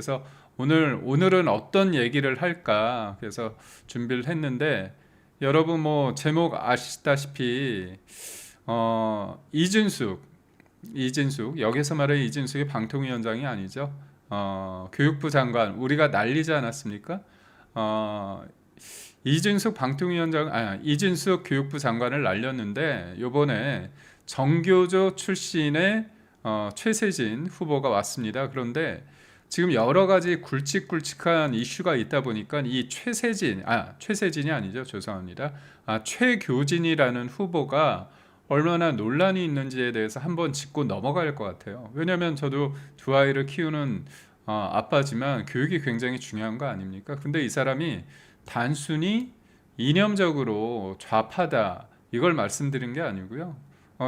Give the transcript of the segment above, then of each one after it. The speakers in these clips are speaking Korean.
그래서 오늘은 어떤 얘기를 할까 그래서 준비를 했는데, 여러분 뭐 제목 아시다시피 이진숙 여기서 말하는 이진숙이 방통위원장이 아니죠. 교육부 장관 우리가 난리지 않았습니까? 어, 이진숙 교육부 장관을 날렸는데, 요번에 정교조 출신의 최세진 후보가 왔습니다. 그런데 지금 여러 가지 굵직굵직한 이슈가 있다 보니까 이 최세진이 아니죠. 죄송합니다. 최교진이라는 후보가 얼마나 논란이 있는지에 대해서 한번 짚고 넘어갈 것 같아요. 왜냐하면 저도 두 아이를 키우는 아빠지만 교육이 굉장히 중요한 거 아닙니까? 근데 이 사람이 단순히 이념적으로 좌파다 이걸 말씀드린 게 아니고요.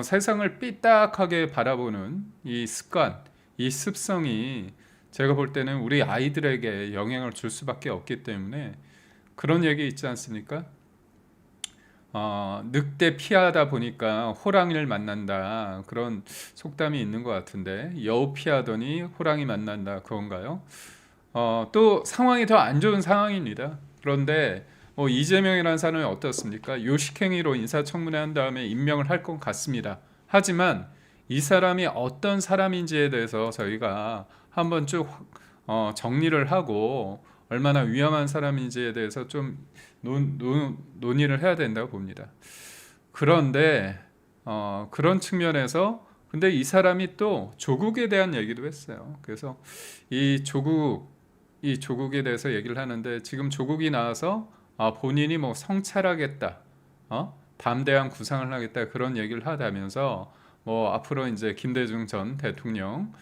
세상을 삐딱하게 바라보는 이 습관, 이 습성이 제가 볼 때는 우리 아이들에게 영향을 줄 수밖에 없기 때문에, 그런 얘기 있지 않습니까? 늑대 피하다 보니까 호랑이를 만난다, 그런 속담이 있는 것 같은데, 여우 피하더니 호랑이 만난다, 그건가요? 또 상황이 더 안 좋은 상황입니다. 그런데 이재명이라는 사람이 어떻습니까? 요식행위로 인사청문회 한 다음에 임명을 할 것 같습니다. 하지만 이 사람이 어떤 사람인지에 대해서 저희가 한번 쭉 정리를 하고 얼마나 위험한 사람인지에 대해서 좀 논의를 해야 된다고 봅니다. 그런데 그런 측면에서 근데 이 사람이 또 조국에 대한 얘기도 했어요. 그래서 이 조국에 대해서 얘기를 하는데, 지금 조국이 나와서 본인이 뭐 성찰하겠다, 담대한 구상을 하겠다 그런 얘기를 하다면서 뭐 앞으로 이제 김대중 전 대통령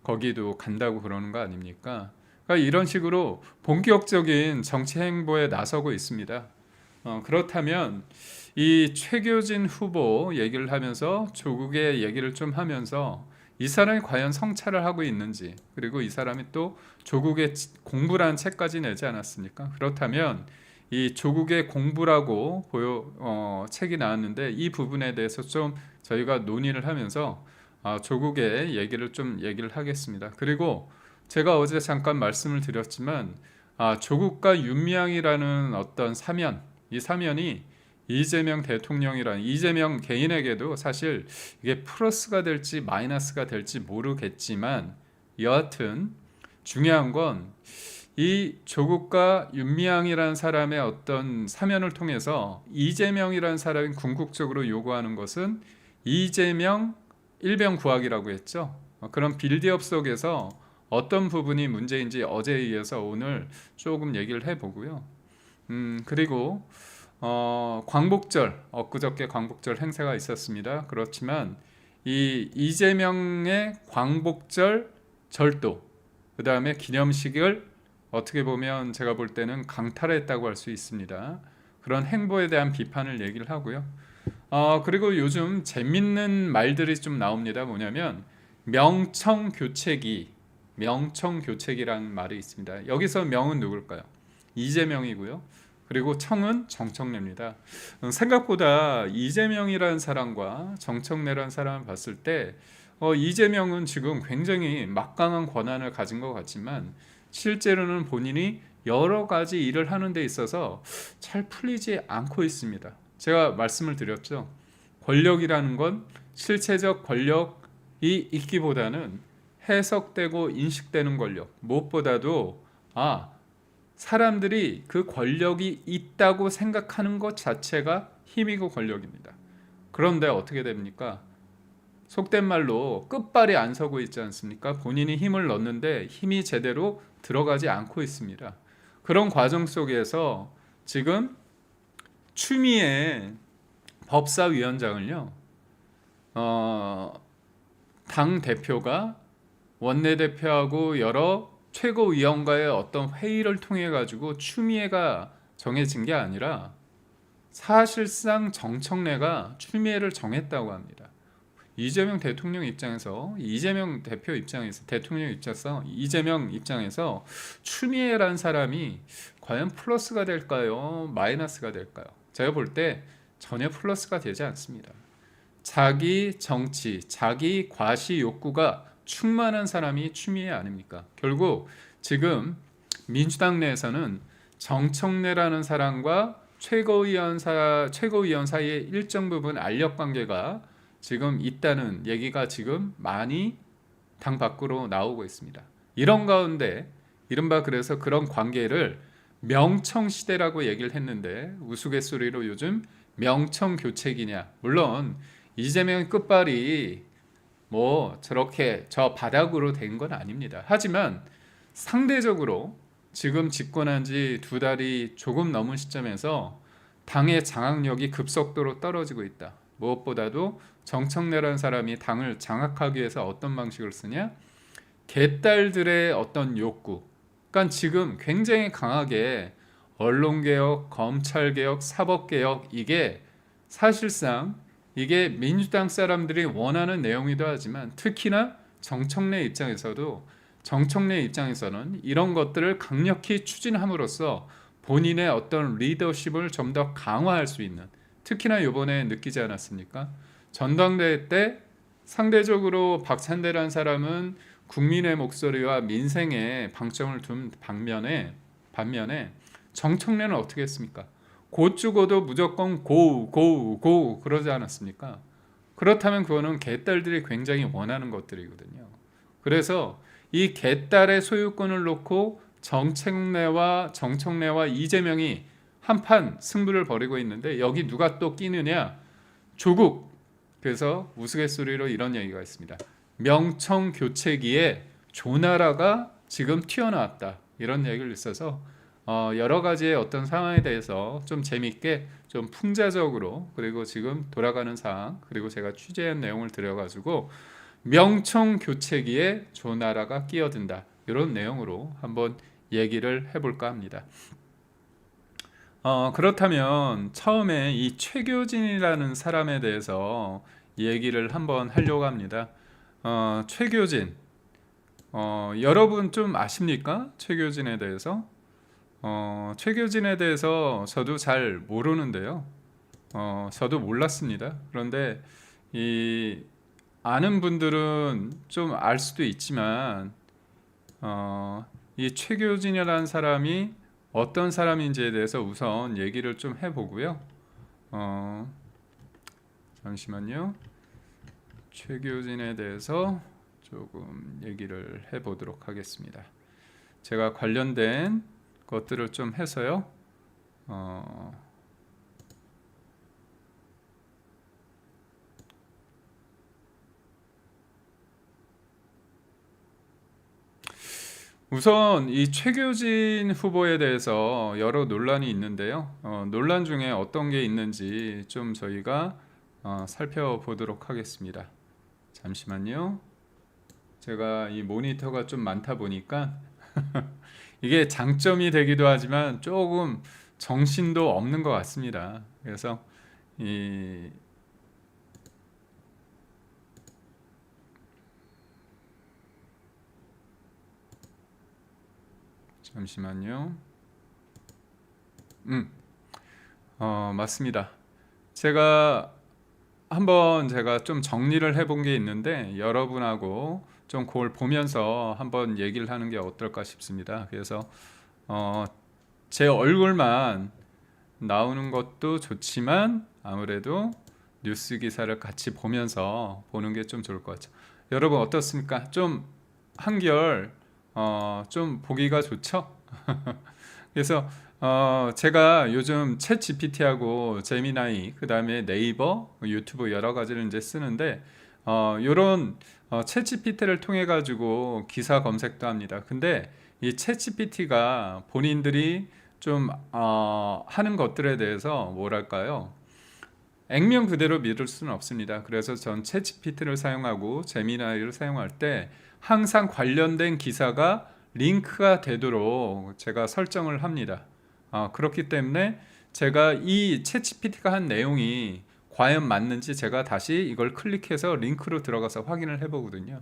거기도 간다고 그러는 거 아닙니까? 그러니까 이런 식으로 본격적인 정치 행보에 나서고 있습니다. 그렇다면 이 최교진 후보 얘기를 하면서 조국의 얘기를 좀 하면서 이 사람이 과연 성찰을 하고 있는지, 그리고 이 사람이 또 조국의 공부라는 책까지 내지 않았습니까? 그렇다면 이 조국의 공부라고 책이 나왔는데, 이 부분에 대해서 좀 저희가 논의를 하면서 조국의 얘기를 하겠습니다. 그리고 제가 어제 잠깐 말씀을 드렸지만 조국과 윤미향이라는 어떤 사면, 이 사면이 이재명 개인에게도 사실 이게 플러스가 될지 마이너스가 될지 모르겠지만, 여하튼 중요한 건 이 조국과 윤미향이라는 사람의 어떤 사면을 통해서 이재명이라는 사람이 궁극적으로 요구하는 것은 이재명 일병 구하기라고 했죠. 그런 빌드업 속에서 어떤 부분이 문제인지 어제에 이어서 오늘 조금 얘기를 해보고요. 그리고 엊그저께 광복절 행사가 있었습니다. 그렇지만 이 이재명의 광복절 절도, 그 다음에 기념식을 어떻게 보면 제가 볼 때는 강탈했다고 할 수 있습니다. 그런 행보에 대한 비판을 얘기를 하고요. 그리고 요즘 재밌는 말들이 좀 나옵니다. 뭐냐면 명청교체기라는 말이 있습니다. 여기서 명은 누굴까요? 이재명이고요. 그리고 청은 정청래입니다. 생각보다 이재명이라는 사람과 정청래라는 사람을 봤을 때 이재명은 지금 굉장히 막강한 권한을 가진 것 같지만, 실제로는 본인이 여러 가지 일을 하는 데 있어서 잘 풀리지 않고 있습니다. 제가 말씀을 드렸죠. 권력이라는 건 실체적 권력이 있기보다는 해석되고 인식되는 권력, 무엇보다도 사람들이 그 권력이 있다고 생각하는 것 자체가 힘이고 권력입니다. 그런데 어떻게 됩니까? 속된 말로 끝발이 안 서고 있지 않습니까? 본인이 힘을 넣는데 힘이 제대로 들어가지 않고 있습니다. 그런 과정 속에서 지금 추미애 법사위원장을요, 당 대표가 원내대표하고 여러 최고위원과의 어떤 회의를 통해 가지고 추미애가 정해진 게 아니라 사실상 정청래가 추미애를 정했다고 합니다. 이재명 대통령 입장에서, 이재명 입장에서 추미애라는 사람이 과연 플러스가 될까요? 마이너스가 될까요? 제가 볼 때 전혀 플러스가 되지 않습니다. 자기 정치, 자기 과시 욕구가 충만한 사람이 추미애 아닙니까? 결국 지금 민주당 내에서는 정청래라는 사람과 최고위원 사이에 일정 부분 알력 관계가 지금 있다는 얘기가 지금 많이 당 밖으로 나오고 있습니다. 이런 가운데 이른바 그래서 그런 관계를 명청시대라고 얘기를 했는데 우스갯소리로 요즘 명청교책이냐. 물론 이재명의 끝발이 뭐 저렇게 저 바닥으로 된 건 아닙니다. 하지만 상대적으로 지금 집권한 지 2달이 조금 넘은 시점에서 당의 장악력이 급속도로 떨어지고 있다. 무엇보다도 정청래라는 사람이 당을 장악하기 위해서 어떤 방식을 쓰냐? 개딸들의 어떤 욕구. 그러니까 지금 굉장히 강하게 언론개혁, 검찰개혁, 사법개혁 이게 사실상 이게 민주당 사람들이 원하는 내용이기도 하지만 특히나 정청래 입장에서는 이런 것들을 강력히 추진함으로써 본인의 어떤 리더십을 좀 더 강화할 수 있는 특히나 이번에 느끼지 않았습니까? 전당대회 때 상대적으로 박찬대라는 사람은 국민의 목소리와 민생에 방점을 둔 반면에 정청래는 어떻게 했습니까? 곧 죽어도 무조건 고 그러지 않았습니까? 그렇다면 그거는 개딸들이 굉장히 원하는 것들이거든요. 그래서 이 개딸의 소유권을 놓고 정청래와 이재명이 한판 승부를 벌이고 있는데 여기 누가 또 끼느냐? 조국. 그래서 우스갯소리로 이런 얘기가 있습니다. 명청교체기에 조나라가 지금 튀어나왔다. 이런 얘기를 있어서 여러 가지의 어떤 상황에 대해서 좀 재밌게 좀 풍자적으로 그리고 지금 돌아가는 상황 그리고 제가 취재한 내용을 들여가지고 명청교체기에 조나라가 끼어든다. 이런 내용으로 한번 얘기를 해볼까 합니다. 그렇다면 처음에 이 최교진이라는 사람에 대해서 얘기를 한번 하려고 합니다. 최교진, 여러분 좀 아십니까? 최교진에 대해서? 최교진에 대해서 저도 잘 모르는데요. 저도 몰랐습니다. 그런데 이 아는 분들은 좀 알 수도 있지만 이 최교진이라는 사람이 어떤 사람인지에 대해서 우선 얘기를 좀 해보고요. 잠시만요. 최교진에 대해서 조금 얘기를 해보도록 하겠습니다. 제가 관련된 것들을 좀 해서요. 우선 이 최교진 후보에 대해서 여러 논란이 있는데요. 논란 중에 어떤 게 있는지 좀 저희가 살펴보도록 하겠습니다. 잠시만요. 제가 이 모니터가 좀 많다 보니까 이게 장점이 되기도 하지만 조금 정신도 없는 것 같습니다. 그래서 잠시만요. 맞습니다. 제가 좀 정리를 해본 게 있는데 여러분하고 좀 그걸 보면서 한번 얘기를 하는 게 어떨까 싶습니다. 그래서 제 얼굴만 나오는 것도 좋지만 아무래도 뉴스 기사를 같이 보면서 보는 게 좀 좋을 것 같죠. 여러분 어떻습니까? 좀 한결 좀 보기가 좋죠? 그래서 제가 요즘 챗 GPT하고 제미나이 그 다음에 네이버 유튜브 여러 가지를 이제 쓰는데 요런 챗 GPT를 통해 가지고 기사 검색도 합니다. 근데 이 챗 GPT가 본인들이 좀 하는 것들에 대해서 뭐랄까요? 액면 그대로 믿을 수는 없습니다. 그래서 전 챗 GPT를 사용하고 제미나이를 사용할 때 항상 관련된 기사가 링크가 되도록 제가 설정을 합니다. 그렇기 때문에 제가 이 챗 GPT가 한 내용이 과연 맞는지 제가 다시 이걸 클릭해서 링크로 들어가서 확인을 해보거든요.